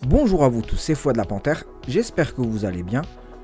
Bonjour à vous tous, c'est Fouad la Panthère, j'espère que vous allez bien.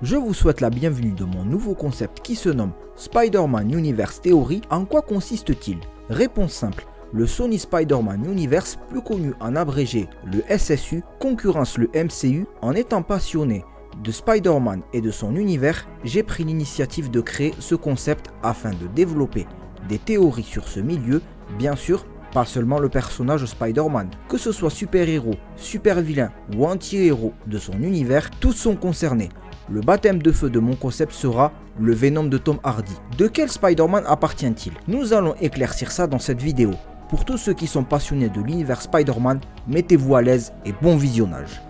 Je vous souhaite la bienvenue de mon nouveau concept qui se nomme Spider-Man Universe Theory. En quoi consiste-t-il? Réponse simple. Le Sony Spider-Man Universe, plus connu en abrégé le SSU, concurrence le MCU. En étant passionné de Spider-Man et de son univers, j'ai pris l'initiative de créer ce concept afin de développer des théories sur ce milieu, bien sûr. Pas seulement le personnage Spider-Man, que ce soit super-héros, super-vilain ou anti-héros de son univers, tous sont concernés. Le baptême de feu de mon concept sera le Venom de Tom Hardy. De quel Spider-Man appartient-il? Nous allons éclaircir ça dans cette vidéo. Pour tous ceux qui sont passionnés de l'univers Spider-Man, mettez-vous à l'aise et bon visionnage.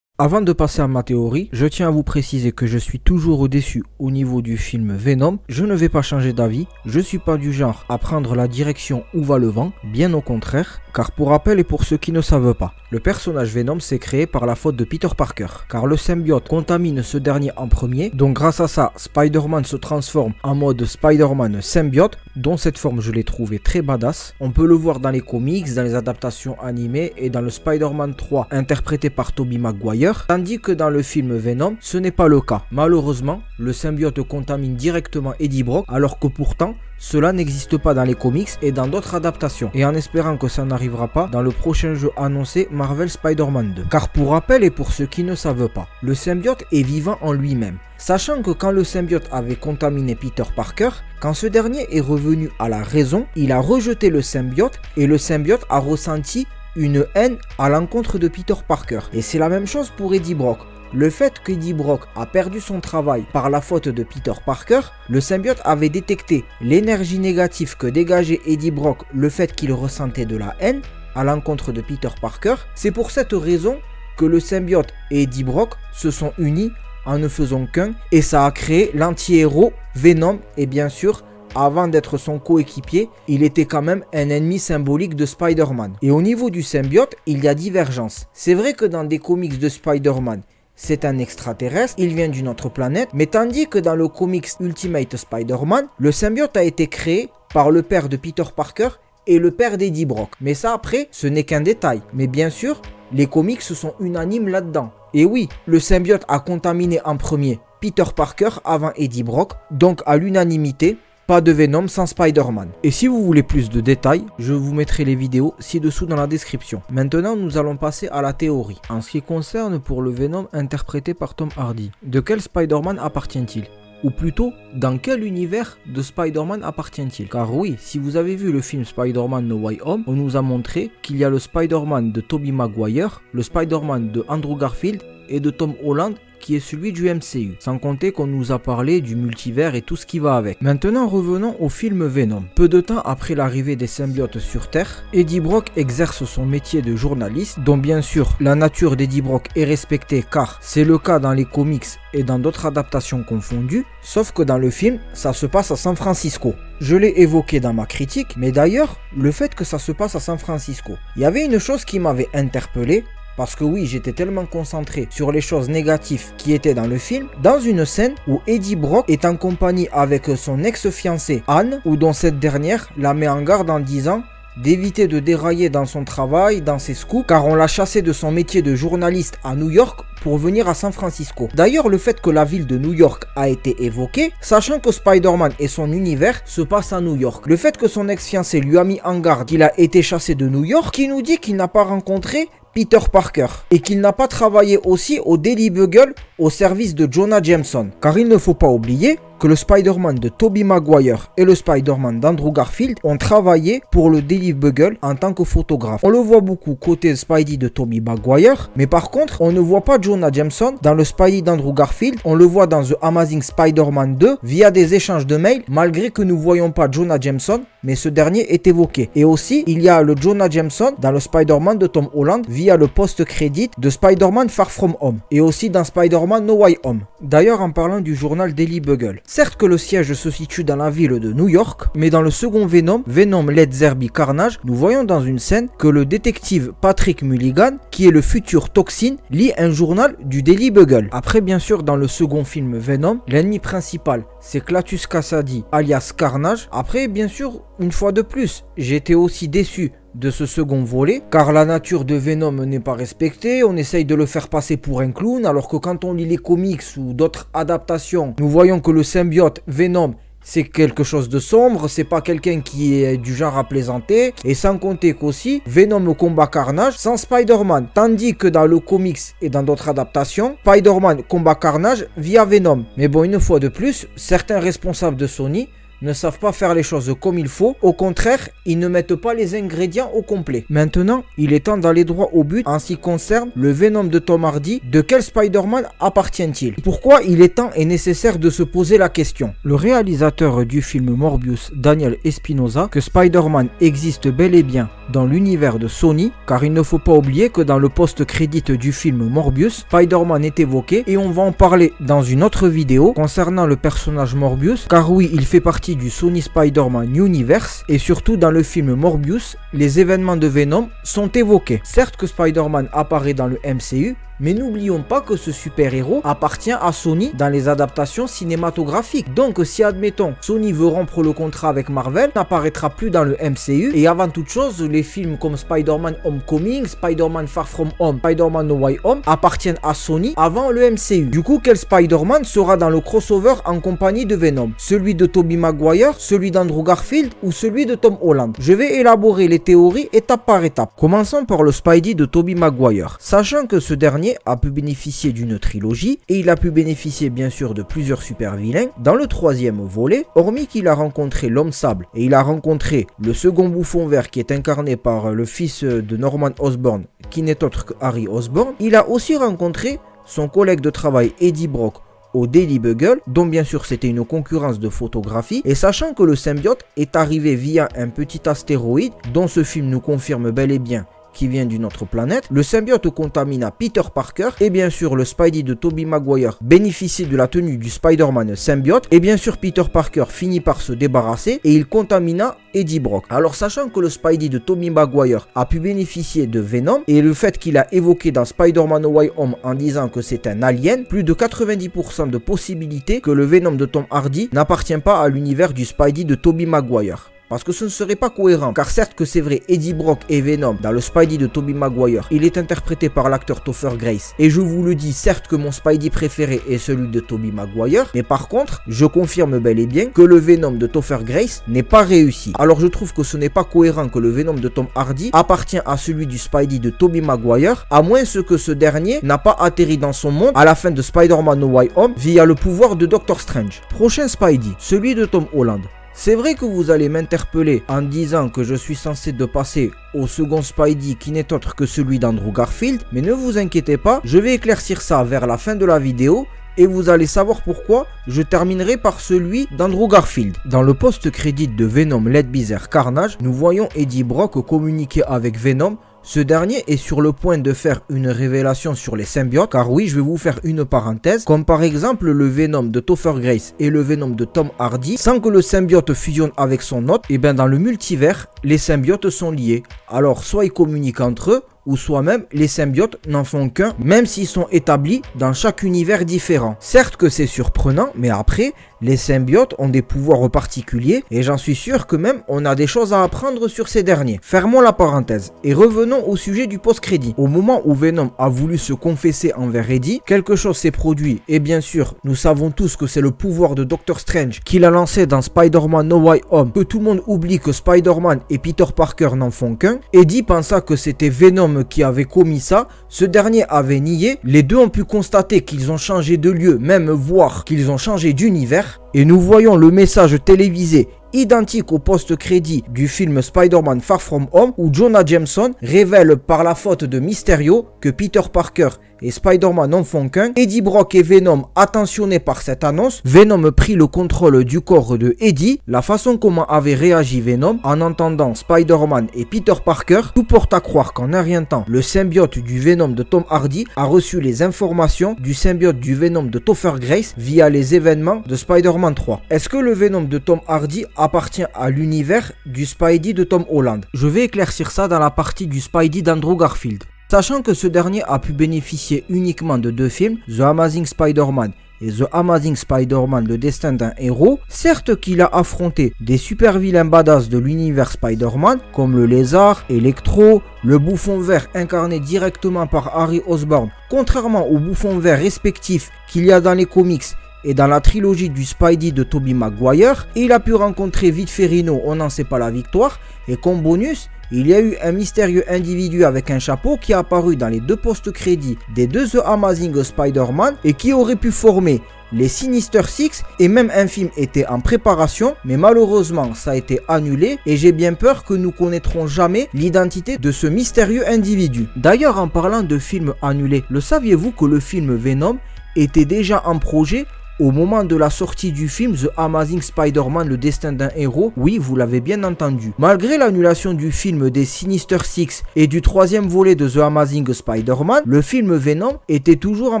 Avant de passer à ma théorie, je tiens à vous préciser que je suis toujours au-dessus au niveau du film Venom. Je ne vais pas changer d'avis, je suis pas du genre à prendre la direction où va le vent, bien au contraire. Car pour rappel et pour ceux qui ne savent pas, le personnage Venom s'est créé par la faute de Peter Parker. Car le symbiote contamine ce dernier en premier, donc grâce à ça, Spider-Man se transforme en mode Spider-Man symbiote, dont cette forme je l'ai trouvé très badass. On peut le voir dans les comics, dans les adaptations animées et dans le Spider-Man 3 interprété par Tobey Maguire. Tandis que dans le film Venom, ce n'est pas le cas. Malheureusement, le symbiote contamine directement Eddie Brock, alors que pourtant, cela n'existe pas dans les comics et dans d'autres adaptations. Et en espérant que ça n'arrivera pas dans le prochain jeu annoncé Marvel Spider-Man 2. Car pour rappel et pour ceux qui ne savent pas, le symbiote est vivant en lui-même. Sachant que quand le symbiote avait contaminé Peter Parker, quand ce dernier est revenu à la raison, il a rejeté le symbiote et le symbiote a ressenti une haine à l'encontre de Peter Parker. Et c'est la même chose pour Eddie Brock. Le fait qu'Eddie Brock a perdu son travail par la faute de Peter Parker, le symbiote avait détecté l'énergie négative que dégageait Eddie Brock, le fait qu'il ressentait de la haine à l'encontre de Peter Parker. C'est pour cette raison que le symbiote et Eddie Brock se sont unis en ne faisant qu'un et ça a créé l'anti-héros Venom. Et bien sûr, avant d'être son coéquipier, il était quand même un ennemi symbolique de Spider-Man. Et au niveau du symbiote, il y a divergence. C'est vrai que dans des comics de Spider-Man, c'est un extraterrestre, il vient d'une autre planète, mais tandis que dans le comics Ultimate Spider-Man, le symbiote a été créé par le père de Peter Parker et le père d'Eddie Brock. Mais ça après, ce n'est qu'un détail. Mais bien sûr, les comics sont unanimes là-dedans. Et oui, le symbiote a contaminé en premier Peter Parker avant Eddie Brock, donc à l'unanimité, pas de Venom sans Spider-Man. Et si vous voulez plus de détails, je vous mettrai les vidéos ci-dessous dans la description. Maintenant, nous allons passer à la théorie. En ce qui concerne pour le Venom interprété par Tom Hardy, de quel Spider-Man appartient-il? Ou plutôt, dans quel univers de Spider-Man appartient-il? Car oui, si vous avez vu le film Spider-Man No Way Home, on nous a montré qu'il y a le Spider-Man de Tobey Maguire, le Spider-Man de Andrew Garfield et de Tom Holland, qui est celui du MCU, sans compter qu'on nous a parlé du multivers et tout ce qui va avec. Maintenant revenons au film Venom. Peu de temps après l'arrivée des symbiotes sur Terre, Eddie Brock exerce son métier de journaliste, dont bien sûr la nature d'Eddie Brock est respectée car c'est le cas dans les comics et dans d'autres adaptations confondues, sauf que dans le film, ça se passe à San Francisco. Je l'ai évoqué dans ma critique, mais d'ailleurs, le fait que ça se passe à San Francisco, il y avait une chose qui m'avait interpellé. Parce que oui, j'étais tellement concentré sur les choses négatives qui étaient dans le film. Dans une scène où Eddie Brock est en compagnie avec son ex-fiancée Anne, où dont cette dernière la met en garde en disant d'éviter de dérailler dans son travail, dans ses scoops, car on l'a chassé de son métier de journaliste à New York pour venir à San Francisco. D'ailleurs, le fait que la ville de New York a été évoquée, sachant que Spider-Man et son univers se passent à New York. Le fait que son ex-fiancée lui a mis en garde qu'il a été chassé de New York, qui nous dit qu'il n'a pas rencontré Peter Parker et qu'il n'a pas travaillé aussi au Daily Bugle au service de Jonah Jameson. Car il ne faut pas oublier que le Spider-Man de Tobey Maguire et le Spider-Man d'Andrew Garfield ont travaillé pour le Daily Bugle en tant que photographe. On le voit beaucoup côté Spidey de Tobey Maguire, mais par contre, on ne voit pas Jonah Jameson dans le Spidey d'Andrew Garfield. On le voit dans The Amazing Spider-Man 2 via des échanges de mails, malgré que nous ne voyons pas Jonah Jameson, mais ce dernier est évoqué. Et aussi, il y a le Jonah Jameson dans le Spider-Man de Tom Holland via le post-crédit de Spider-Man Far From Home et aussi dans Spider-Man No Way Home. D'ailleurs, en parlant du journal Daily Bugle, certes que le siège se situe dans la ville de New York, mais dans le second Venom, Venom Let There Be Carnage, nous voyons dans une scène que le détective Patrick Mulligan, qui est le futur Toxin, lit un journal du Daily Bugle. Après, bien sûr, dans le second film Venom, l'ennemi principal c'est Clatous Cassidy alias Carnage. Après, bien sûr, une fois de plus, j'étais aussi déçu de ce second volet, car la nature de Venom n'est pas respectée, on essaye de le faire passer pour un clown, alors que quand on lit les comics ou d'autres adaptations, nous voyons que le symbiote Venom, c'est quelque chose de sombre, c'est pas quelqu'un qui est du genre à plaisanter, et sans compter qu'aussi, Venom combat Carnage sans Spider-Man, tandis que dans le comics et dans d'autres adaptations, Spider-Man combat Carnage via Venom. Mais bon, une fois de plus, certains responsables de Sony ne savent pas faire les choses comme il faut. Au contraire, ils ne mettent pas les ingrédients au complet. Maintenant, il est temps d'aller droit au but en ce qui concerne le Venom de Tom Hardy. De quel Spider-Man appartient-il? Pourquoi il est temps et nécessaire de se poser la question? Le réalisateur du film Morbius, Daniel Espinosa, que Spider-Man existe bel et bien dans l'univers de Sony, car il ne faut pas oublier que dans le post-crédit du film Morbius, Spider-Man est évoqué, et on va en parler dans une autre vidéo concernant le personnage Morbius, car oui, il fait partie du Sony Spider-Man Universe, et surtout dans le film Morbius, les événements de Venom sont évoqués. Certes que Spider-Man apparaît dans le MCU, mais n'oublions pas que ce super-héros appartient à Sony dans les adaptations cinématographiques. Donc si admettons Sony veut rompre le contrat avec Marvel, n'apparaîtra plus dans le MCU. Et avant toute chose, les films comme Spider-Man Homecoming, Spider-Man Far From Home, Spider-Man No Way Home appartiennent à Sony avant le MCU. Du coup, quel Spider-Man sera dans le crossover en compagnie de Venom? Celui de Tobey Maguire, celui d'Andrew Garfield ou celui de Tom Holland? Je vais élaborer les théories étape par étape. Commençons par le Spidey de Tobey Maguire. Sachant que ce dernier a pu bénéficier d'une trilogie et il a pu bénéficier bien sûr de plusieurs super vilains. Dans le troisième volet, hormis qu'il a rencontré l'homme sable et il a rencontré le second bouffon vert qui est incarné par le fils de Norman Osborn, qui n'est autre que Harry Osborn, il a aussi rencontré son collègue de travail Eddie Brock au Daily Bugle, dont bien sûr c'était une concurrence de photographie, et sachant que le symbiote est arrivé via un petit astéroïde dont ce film nous confirme bel et bien qui vient d'une autre planète, le symbiote contamina Peter Parker, et bien sûr le Spidey de Tobey Maguire bénéficie de la tenue du Spider-Man symbiote, et bien sûr Peter Parker finit par se débarrasser et il contamina Eddie Brock. Alors sachant que le Spidey de Tobey Maguire a pu bénéficier de Venom, et le fait qu'il a évoqué dans Spider-Man No Way Home en disant que c'est un alien, plus de 90% de possibilités que le Venom de Tom Hardy n'appartient pas à l'univers du Spidey de Tobey Maguire. Parce que ce ne serait pas cohérent, car certes que c'est vrai, Eddie Brock et Venom dans le Spidey de Tobey Maguire, il est interprété par l'acteur Topher Grace, et je vous le dis, certes que mon Spidey préféré est celui de Tobey Maguire, mais par contre, je confirme bel et bien que le Venom de Topher Grace n'est pas réussi. Alors je trouve que ce n'est pas cohérent que le Venom de Tom Hardy appartient à celui du Spidey de Tobey Maguire, à moins que ce dernier n'a pas atterri dans son monde à la fin de Spider-Man No Way Home via le pouvoir de Doctor Strange. Prochain Spidey, celui de Tom Holland. C'est vrai que vous allez m'interpeller en disant que je suis censé de passer au second Spidey qui n'est autre que celui d'Andrew Garfield, mais ne vous inquiétez pas, je vais éclaircir ça vers la fin de la vidéo et vous allez savoir pourquoi je terminerai par celui d'Andrew Garfield. Dans le post-crédit de Venom Let Be There Carnage, nous voyons Eddie Brock communiquer avec Venom. Ce dernier est sur le point de faire une révélation sur les symbiotes, car oui, je vais vous faire une parenthèse, comme par exemple le Venom de Topher Grace et le Venom de Tom Hardy, sans que le symbiote fusionne avec son hôte, et bien dans le multivers, les symbiotes sont liés. Alors soit ils communiquent entre eux, ou soit même les symbiotes n'en font qu'un, même s'ils sont établis dans chaque univers différent. Certes que c'est surprenant, mais après, les symbiotes ont des pouvoirs particuliers, et j'en suis sûr que même on a des choses à apprendre sur ces derniers. Fermons la parenthèse, et revenons au sujet du post-crédit. Au moment où Venom a voulu se confesser envers Eddie, quelque chose s'est produit, et bien sûr, nous savons tous que c'est le pouvoir de Doctor Strange qu'il a lancé dans Spider-Man No Way Home, que tout le monde oublie que Spider-Man et Peter Parker n'en font qu'un. Eddie pensa que c'était Venom qui avait commis ça, ce dernier avait nié, les deux ont pu constater qu'ils ont changé de lieu, même voir qu'ils ont changé d'univers, et nous voyons le message télévisé identique au post-crédit du film Spider-Man Far From Home où Jonah Jameson révèle par la faute de Mysterio que Peter Parker et Spider-Man n'en font qu'un. Eddie Brock et Venom attentionnés par cette annonce, Venom prit le contrôle du corps de Eddie. La façon comment avait réagi Venom en entendant Spider-Man et Peter Parker, tout porte à croire qu'en un rien de temps, le symbiote du Venom de Tom Hardy a reçu les informations du symbiote du Venom de Topher Grace via les événements de Spider-Man 3. Est-ce que le Venom de Tom Hardy appartient à l'univers du Spidey de Tom Holland? Je vais éclaircir ça dans la partie du Spidey d'Andrew Garfield. Sachant que ce dernier a pu bénéficier uniquement de deux films, The Amazing Spider-Man et The Amazing Spider-Man le destin d'un héros, certes qu'il a affronté des super vilains badass de l'univers Spider-Man comme le Lézard, Electro, le Bouffon Vert incarné directement par Harry Osborn, contrairement aux bouffons verts respectifs qu'il y a dans les comics et dans la trilogie du Spidey de Tobey Maguire. Et il a pu rencontrer Vite Ferrino, on n'en sait pas la victoire, et comme bonus, il y a eu un mystérieux individu avec un chapeau qui est apparu dans les 2 post-crédits des 2 The Amazing Spider-Man et qui aurait pu former les Sinister Six, et même un film était en préparation, mais malheureusement ça a été annulé et j'ai bien peur que nous connaîtrons jamais l'identité de ce mystérieux individu. D'ailleurs, en parlant de films annulés, le saviez-vous que le film Venom était déjà en projet au moment de la sortie du film The Amazing Spider-Man le destin d'un héros? Oui, vous l'avez bien entendu. Malgré l'annulation du film des Sinister Six et du 3e volet de The Amazing Spider-Man, le film Venom était toujours en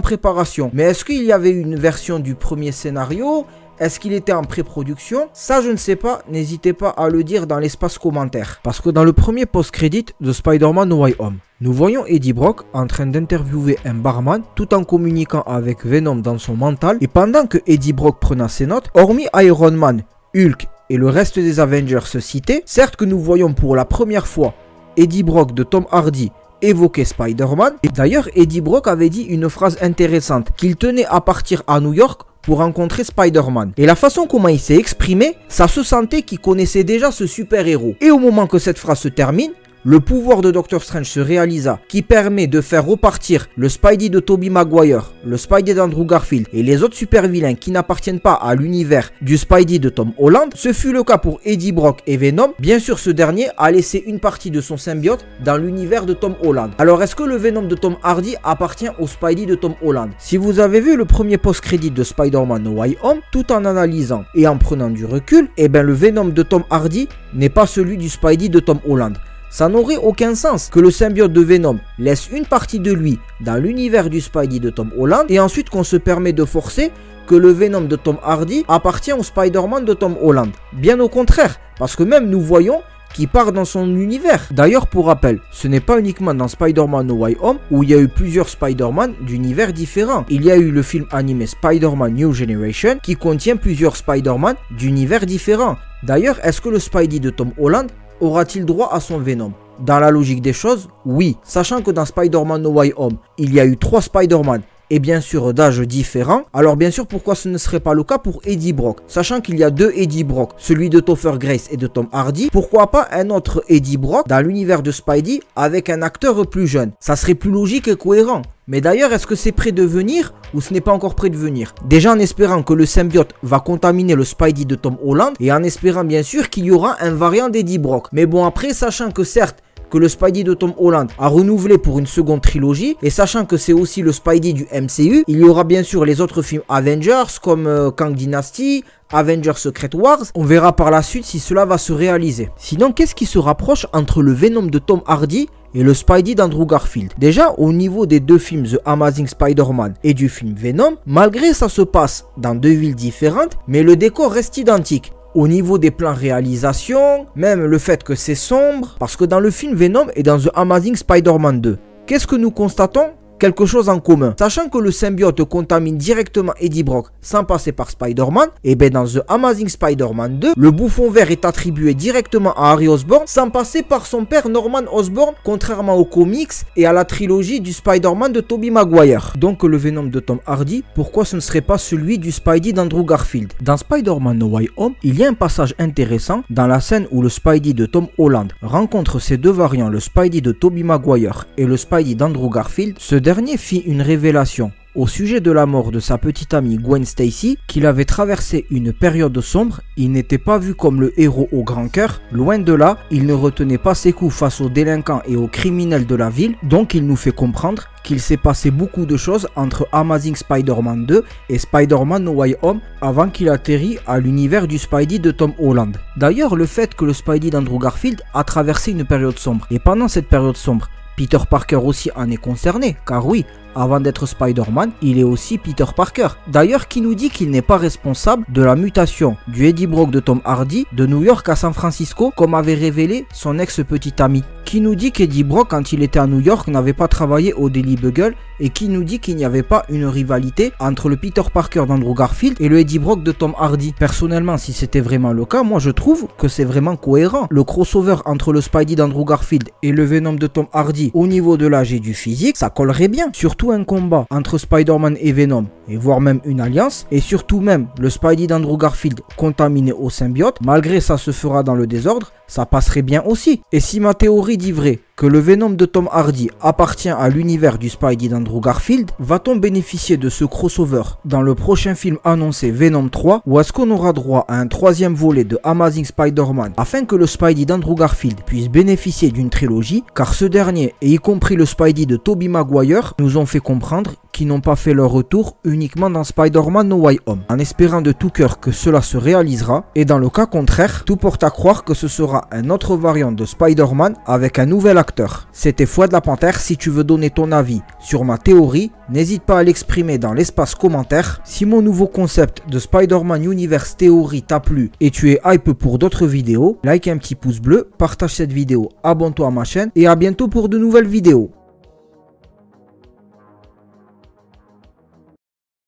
préparation. Mais est-ce qu'il y avait une version du premier scénario? Est-ce qu'il était en pré-production? Ça, je ne sais pas. N'hésitez pas à le dire dans l'espace commentaire. Parce que dans le premier post-crédit de Spider-Man No Way Home, nous voyons Eddie Brock en train d'interviewer un barman tout en communiquant avec Venom dans son mental. Et pendant que Eddie Brock prenait ses notes, hormis Iron Man, Hulk et le reste des Avengers cités, certes que nous voyons pour la première fois Eddie Brock de Tom Hardy évoquer Spider-Man. Et d'ailleurs, Eddie Brock avait dit une phrase intéressante, qu'il tenait à partir à New York pour rencontrer Spider-Man. Et la façon comment il s'est exprimé, ça se sentait qu'il connaissait déjà ce super-héros. Et au moment que cette phrase se termine, le pouvoir de Doctor Strange se réalisa, qui permet de faire repartir le Spidey de Tobey Maguire, le Spidey d'Andrew Garfield et les autres super vilains qui n'appartiennent pas à l'univers du Spidey de Tom Holland. Ce fut le cas pour Eddie Brock et Venom. Bien sûr, ce dernier a laissé une partie de son symbiote dans l'univers de Tom Holland. Alors, est-ce que le Venom de Tom Hardy appartient au Spidey de Tom Holland? Si vous avez vu le premier post-crédit de Spider-Man No Way Home, tout en analysant et en prenant du recul, eh bien le Venom de Tom Hardy n'est pas celui du Spidey de Tom Holland. Ça n'aurait aucun sens que le symbiote de Venom laisse une partie de lui dans l'univers du Spidey de Tom Holland et ensuite qu'on se permet de forcer que le Venom de Tom Hardy appartient au Spider-Man de Tom Holland. Bien au contraire, parce que même nous voyons qu'il part dans son univers. D'ailleurs, pour rappel, ce n'est pas uniquement dans Spider-Man No Way Home où il y a eu plusieurs Spider-Man d'univers différents. Il y a eu le film animé Spider-Man New Generation qui contient plusieurs Spider-Man d'univers différents. D'ailleurs, est-ce que le Spidey de Tom Holland aura-t-il droit à son Venom? Dans la logique des choses, oui. Sachant que dans Spider-Man No Way Home, il y a eu 3 Spider-Man et bien sûr d'âges différents. Alors bien sûr, pourquoi ce ne serait pas le cas pour Eddie Brock? Sachant qu'il y a 2 Eddie Brock, celui de Topher Grace et de Tom Hardy, pourquoi pas un autre Eddie Brock dans l'univers de Spidey avec un acteur plus jeune? Ça serait plus logique et cohérent. Mais d'ailleurs, est-ce que c'est prêt de venir ou ce n'est pas encore prêt de venir? Déjà en espérant que le symbiote va contaminer le Spidey de Tom Holland et en espérant bien sûr qu'il y aura un variant d'Eddie Brock. Mais bon, après, sachant que certes, que le Spidey de Tom Holland a renouvelé pour une seconde trilogie et sachant que c'est aussi le Spidey du MCU, il y aura bien sûr les autres films Avengers comme Kang Dynasty, Avengers Secret Wars. On verra par la suite si cela va se réaliser. Sinon, qu'est-ce qui se rapproche entre le Venom de Tom Hardy et le Spidey d'Andrew Garfield? Déjà, au niveau des 2 films The Amazing Spider-Man et du film Venom, malgré ça se passe dans 2 villes différentes, mais le décor reste identique. Au niveau des plans réalisation, même le fait que c'est sombre, parce que dans le film Venom et dans The Amazing Spider-Man 2, qu'est-ce que nous constatons? Quelque chose en commun. Sachant que le symbiote contamine directement Eddie Brock sans passer par Spider-Man, et bien dans The Amazing Spider-Man 2, le bouffon vert est attribué directement à Harry Osborn sans passer par son père Norman Osborn, contrairement aux comics et à la trilogie du Spider-Man de Tobey Maguire. Donc le Venom de Tom Hardy, pourquoi ce ne serait pas celui du Spidey d'Andrew Garfield? Dans Spider-Man No Way Home, il y a un passage intéressant dans la scène où le Spidey de Tom Holland rencontre ses 2 variants, le Spidey de Tobey Maguire et le Spidey d'Andrew Garfield. Ce dernier fit une révélation au sujet de la mort de sa petite amie Gwen Stacy, qu'il avait traversé une période sombre. Il n'était pas vu comme le héros au grand cœur, loin de là, il ne retenait pas ses coups face aux délinquants et aux criminels de la ville, donc il nous fait comprendre qu'il s'est passé beaucoup de choses entre Amazing Spider-Man 2 et Spider-Man No Way Home avant qu'il atterrit à l'univers du Spidey de Tom Holland. D'ailleurs, le fait que le Spidey d'Andrew Garfield a traversé une période sombre, et pendant cette période sombre, Peter Parker aussi en est concerné, car oui, avant d'être Spider-Man, il est aussi Peter Parker. D'ailleurs, qui nous dit qu'il n'est pas responsable de la mutation du Eddie Brock de Tom Hardy de New York à San Francisco, comme avait révélé son ex-petit ami? Qui nous dit qu'Eddie Brock, quand il était à New York, n'avait pas travaillé au Daily Bugle? Et qui nous dit qu'il n'y avait pas une rivalité entre le Peter Parker d'Andrew Garfield et le Eddie Brock de Tom Hardy? Personnellement, si c'était vraiment le cas, moi je trouve que c'est vraiment cohérent. Le crossover entre le Spidey d'Andrew Garfield et le Venom de Tom Hardy au niveau de l'âge et du physique, ça collerait bien. Surtout un combat entre Spider-Man et Venom, et voire même une alliance, et surtout même le Spidey d'Andrew Garfield contaminé au symbiote, malgré ça se fera dans le désordre, ça passerait bien aussi. Et si ma théorie dit vrai, que le Venom de Tom Hardy appartient à l'univers du Spidey d'Andrew Garfield, va-t-on bénéficier de ce crossover dans le prochain film annoncé Venom 3, ou est-ce qu'on aura droit à un troisième volet de Amazing Spider-Man afin que le Spidey d'Andrew Garfield puisse bénéficier d'une trilogie, car ce dernier, et y compris le Spidey de Tobey Maguire, nous ont fait comprendre qu'ils n'ont pas fait leur retour uniquement dans Spider-Man No Way Home, en espérant de tout cœur que cela se réalisera, et dans le cas contraire, tout porte à croire que ce sera un autre variant de Spider-Man avec un nouvel acteur. C'était Fouad la Panthère. Si tu veux donner ton avis sur ma théorie, n'hésite pas à l'exprimer dans l'espace commentaire. Si mon nouveau concept de Spider-Man Universe Theory t'a plu et tu es hype pour d'autres vidéos, like un petit pouce bleu, partage cette vidéo, abonne-toi à ma chaîne et à bientôt pour de nouvelles vidéos.